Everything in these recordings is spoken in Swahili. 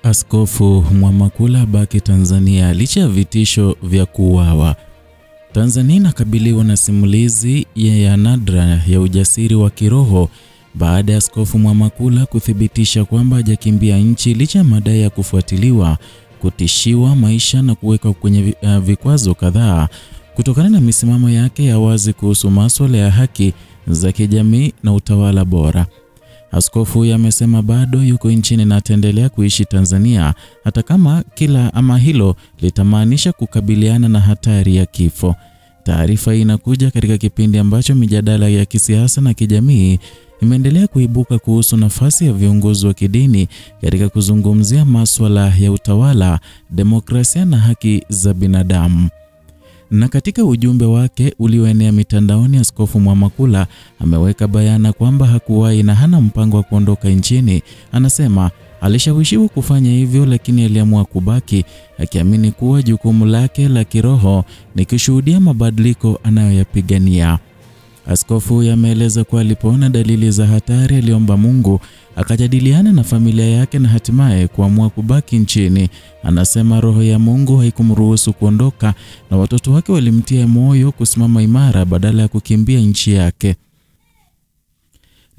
Askofu Mwamakula abaki Tanzania licha ya vitisho vya kuuawa. Tanzania inakabiliwa na simulizi ya nadra ya ujasiri wa kiroho baada ya Askofu Mwamakula kuthibitisha kwamba hajakimbia nchi licha ya madai ya kufuatiliwa, kutishiwa maisha na kuweka kwenye vikwazo kadhaa kutokana na misimamo yake ya wazi kuhusu masuala ya haki za kijamii na utawala bora. Askofu huyu amesema bado yuko nchini na ataendelea kuishi Tanzania hata kama hilo litamaanisha kukabiliana na hatari ya kifo. Taarifa hii inakuja katika kipindi ambacho mijadala ya kisiasa na kijamii imeendelea kuibuka kuhusu nafasi ya viongozi wa kidini katika kuzungumzia masuala ya utawala, demokrasia na haki za binadamu. Na katika ujumbe wake ulioenea mitandaoni, Askofu Mwamakula ameweka bayana kwamba hakuwahi na hana mpango wa kuondoka nchini. Anasema alishawishiwa kufanya hivyo lakini aliamua kubaki, akiamini kuwa jukumu lake la kiroho ni kushuhudia mabadiliko anayoyapigania. Askofu huyu ameeleza kuwa alipoona dalili za hatari aliomba Mungu, akajadiliana na familia yake na hatimaye kuamua kubaki nchini. Anasema roho ya Mungu haikumruhusu kuondoka na watoto wake walimtia moyo kusimama imara badala ya kukimbia nchi yake.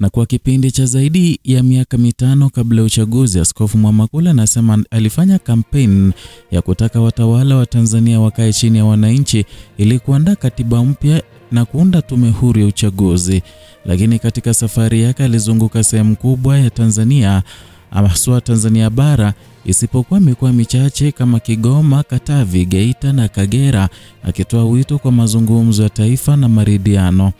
Na kwa kipindi cha zaidi ya miaka 5 kabla ya uchaguzi, Askofu Mwamakula anasema alifanya kampeni ya kutaka watawala wa Tanzania wakae chini ya wananchi ili kuandaa katiba mpya na kuunda tume huru ya uchaguzi. Lakini katika safari yake alizunguka sehemu kubwa ya Tanzania, haswa Tanzania bara, isipokuwa mikoa michache kama Kigoma, Katavi, Geita na Kagera, akitoa wito kwa mazungumzo ya taifa na maridhiano.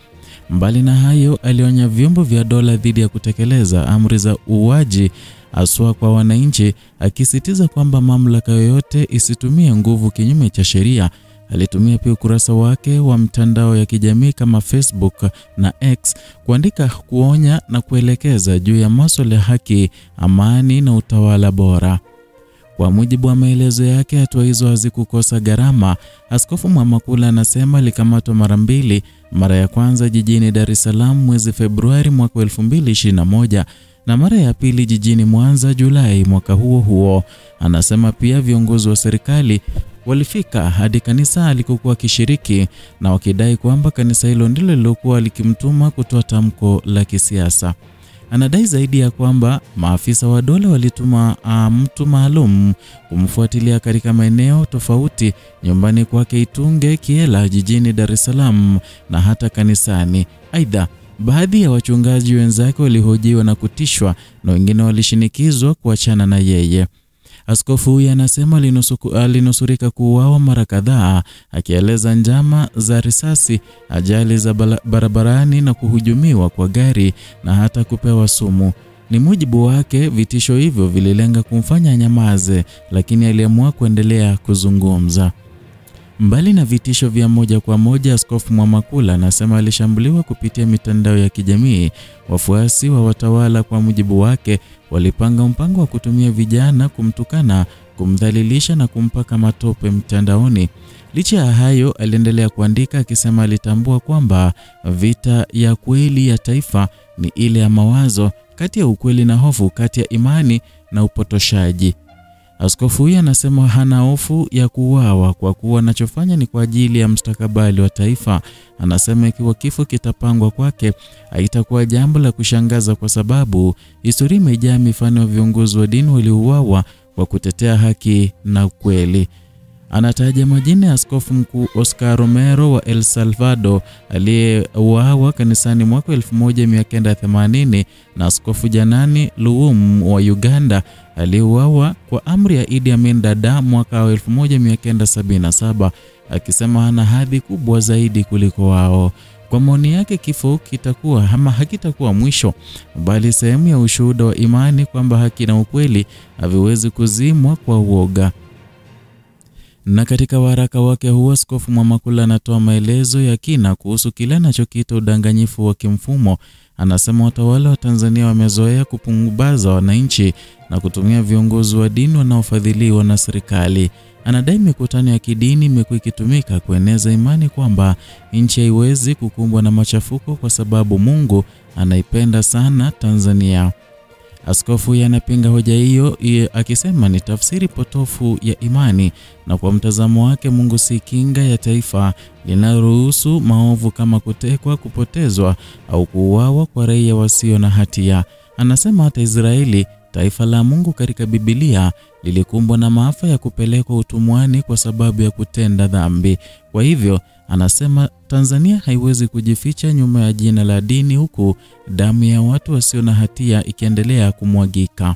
Mbali na hayo, alionya vyombo vya dola dhidi ya kutekeleza amri za uuaji haswa kwa wananchi, akisisitiza kwamba mamlaka yoyote isitumie nguvu kinyume cha sheria. Alitumia pia ukurasa wake wa mtandao ya kijamii kama Facebook na X kuandika, kuonya na kuelekeza juu ya masuala ya haki, amani na utawala bora. Kwa mujibu wa maelezo yake, hatua hizo hazikukosa gharama. Askofu Mwamakula anasema alikamatwa mara 2, mara ya kwanza jijini Dar es Salaam mwezi Februari mwaka 2021 na mara ya pili jijini Mwanza Julai mwaka huo huo. Anasema pia viongozi wa serikali walifika hadi kanisa alikokuwa akishiriki na wakidai kwamba kanisa hilo ndilo lilokuwa likimtuma kutoa tamko la kisiasa. Anadai zaidi ya kwamba maafisa wa dola walituma mtu maalum kumfuatilia katika maeneo tofauti, nyumbani kwake Itunge, Kiela jijini Dar es Salaam na hata kanisani. Aidha, baadhi ya wachungaji wenzake walihojiwa na kutishwa na wengine walishinikizwa kuachana na yeye. Askofu huyu anasema alinusurika kuuawa mara kadhaa, akieleza njama za risasi, ajali za barabarani na kuhujumiwa kwa gari na hata kupewa sumu. Ni mujibu wake, vitisho hivyo vililenga kumfanya nyamaze, lakini aliamua kuendelea kuzungumza. Mbali na vitisho vya moja kwa moja, Askofu Mwamakula anasema alishambuliwa kupitia mitandao ya kijamii. Wafuasi wa watawala, kwa mujibu wake, walipanga mpango wa kutumia vijana kumtukana, kumdhalilisha na kumpaka matope mtandaoni. Licha ya hayo, aliendelea kuandika akisema alitambua kwamba vita ya kweli ya taifa ni ile ya mawazo, kati ya ukweli na hofu, kati ya imani na upotoshaji. Askofu huyu anasema hana hofu ya kuuawa kwa kuwa anachofanya ni kwa ajili ya mustakabali wa taifa. Anasema ikiwa kifo kitapangwa kwake, haitakuwa jambo la kushangaza kwa sababu historia imejaa mifano ya viongozi wa dini waliouawa kwa kutetea haki na ukweli. Anataja majina ya Askofu Mkuu Oscar Romero wa El Salvador aliyeuawa kanisani mwaka 1980 na Askofu Janani Luwum wa Uganda aliyeuawa kwa amri ya Idi Amin Dada mwaka 1977, akisema hana hadhi kubwa zaidi kuliko wao. Kwa maoni yake, kifo kitakuwa ama hakitakuwa mwisho, bali sehemu ya ushuhuda wa imani kwamba haki na ukweli haviwezi kuzimwa kwa uoga. Na katika waraka wake huo, Askofu Mwamakula anatoa maelezo ya kina kuhusu kile anachokiita udanganyifu wa kimfumo. Anasema watawala wa Tanzania wamezoea kupumbaza wananchi na kutumia viongozi wa dini wanaofadhiliwa na serikali. Anadai mikutano ya kidini imekuwa ikitumika kueneza imani kwamba nchi haiwezi kukumbwa na machafuko kwa sababu Mungu anaipenda sana Tanzania. Askofu yanapinga hoja hiyo akisema ni tafsiri potofu ya imani, na kwa mtazamo wake Mungu si kinga ya taifa linaloruhusu maovu kama kutekwa, kupotezwa au kuuawa kwa raia wasio na hatia. Anasema hata Israeli, taifa la Mungu katika Biblia, lilikumbwa na maafa ya kupelekwa utumwani kwa sababu ya kutenda dhambi. Kwa hivyo anasema Tanzania haiwezi kujificha nyuma ya jina la dini, huku damu ya watu wasio na hatia ikiendelea kumwagika.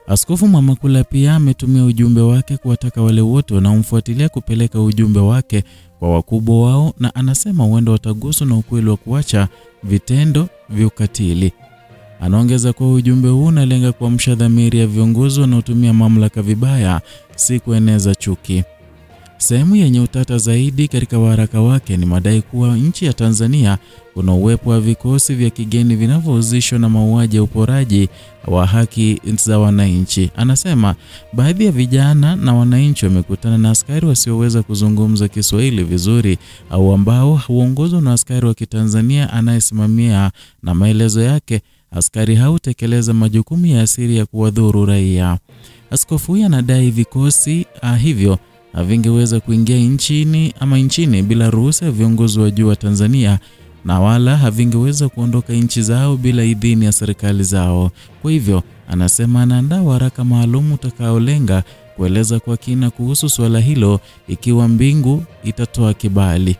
Askofu Mwamakula pia ametumia ujumbe wake kuwataka wale wote wanaomfuatilia kupeleka ujumbe wake kwa wakubwa wao, na anasema huenda wataguswa na ukweli wa kuacha vitendo vya ukatili. Anaongeza kuwa ujumbe huu unalenga kuamsha dhamiri ya viongozi wanaotumia mamlaka vibaya, si kueneza chuki. Sehemu yenye utata zaidi katika waraka wake ni madai kuwa nchi ya Tanzania kuna uwepo wa vikosi vya kigeni vinavyohusishwa na mauaji ya uporaji wa haki za wananchi. Anasema baadhi ya vijana na wananchi wamekutana na askari wasioweza kuzungumza Kiswahili vizuri au ambao huongozwa na askari wa Kitanzania anayesimamia, na maelezo yake askari hao tekeleza majukumu ya asili ya kuwadhuru raia. Askofu huyu anadai vikosi hivyo havingeweza kuingia nchini bila ruhusa ya viongozi wa juu wa Tanzania, na wala havingeweza kuondoka nchi zao bila idhini ya serikali zao. Kwa hivyo anasema anaandaa waraka maalum utakaolenga kueleza kwa kina kuhusu swala hilo ikiwa mbingu itatoa kibali.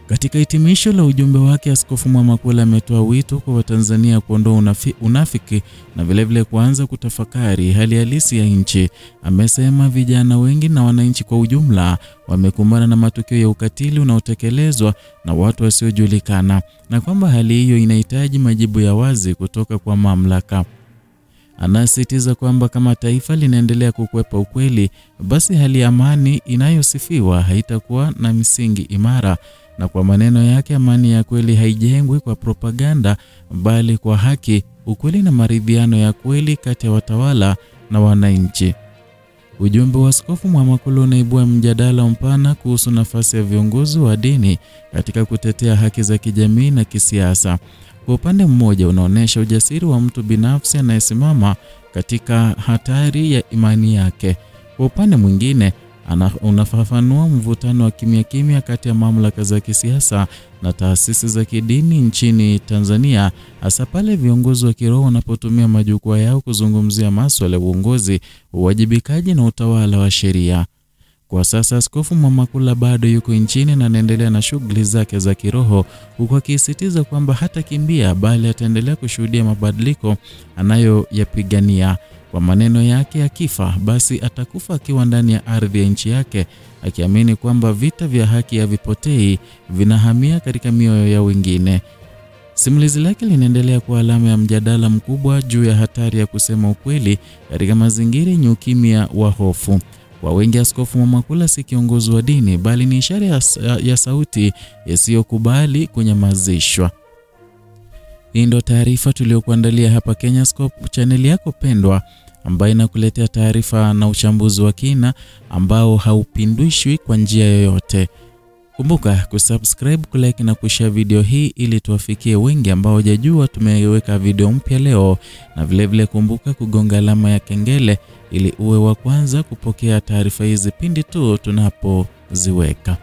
Katika hitimisho la ujumbe wake, Askofu Mwamakula ametoa wito kwa Watanzania kuondoa unafiki na vilevile kuanza kutafakari hali halisi ya nchi. Amesema vijana wengi na wananchi kwa ujumla wamekumbana na matukio ya ukatili unaotekelezwa na watu wasiojulikana, na kwamba hali hiyo inahitaji majibu ya wazi kutoka kwa mamlaka. Anasisitiza kwamba kama taifa linaendelea kukwepa ukweli, basi hali ya amani inayosifiwa haitakuwa na misingi imara. Na kwa maneno yake, amani ya kweli haijengwi kwa propaganda bali kwa haki, ukweli na maridhiano ya kweli kati ya watawala na wananchi. Ujumbe wa Askofu Mwamakula unaibua mjadala mpana kuhusu nafasi ya viongozi wa dini katika kutetea haki za kijamii na kisiasa. Kwa upande mmoja unaonesha ujasiri wa mtu binafsi anayesimama katika hatari ya imani yake. Kwa upande mwingine unafafanua mvutano wa kimya kati ya mamlaka za kisiasa na taasisi za kidini nchini Tanzania, hasa pale viongozi wa kiroho wanapotumia majukwaa yao kuzungumzia masuala ya uongozi, uwajibikaji na utawala wa sheria. Kwa sasa Askofu Mwamakula bado yuko nchini na anaendelea na shughuli zake za kiroho, huku akisisitiza kwamba hatakimbia bali ataendelea kushuhudia mabadiliko anayoyapigania. Kwa maneno yake, akifa basi atakufa akiwa ndani ya ardhi ya nchi yake, akiamini kwamba vita vya haki havipotei, vinahamia katika mioyo ya wengine. Simulizi lake linaendelea kuwa alama ya mjadala mkubwa juu ya hatari ya kusema ukweli katika mazingira yenye ukimya wa hofu. Kwa wengi, Askofu Mwamakula si kiongozi wa dini bali ni ishara ya sauti isiyokubali kunyamazishwa. Hii ndio taarifa tuliyokuandalia hapa Kenyascope, channel yako pendwa ambayo inakuletea taarifa na uchambuzi wa kina ambao haupindishwi kwa njia yoyote. Kumbuka kusubscribe, kulike na kushare video hii ili tuwafikie wengi ambao hawajajua tumeweka video mpya leo, na vilevile kumbuka kugonga alama ya kengele ili uwe wa kwanza kupokea taarifa hizi pindi tu tunapoziweka.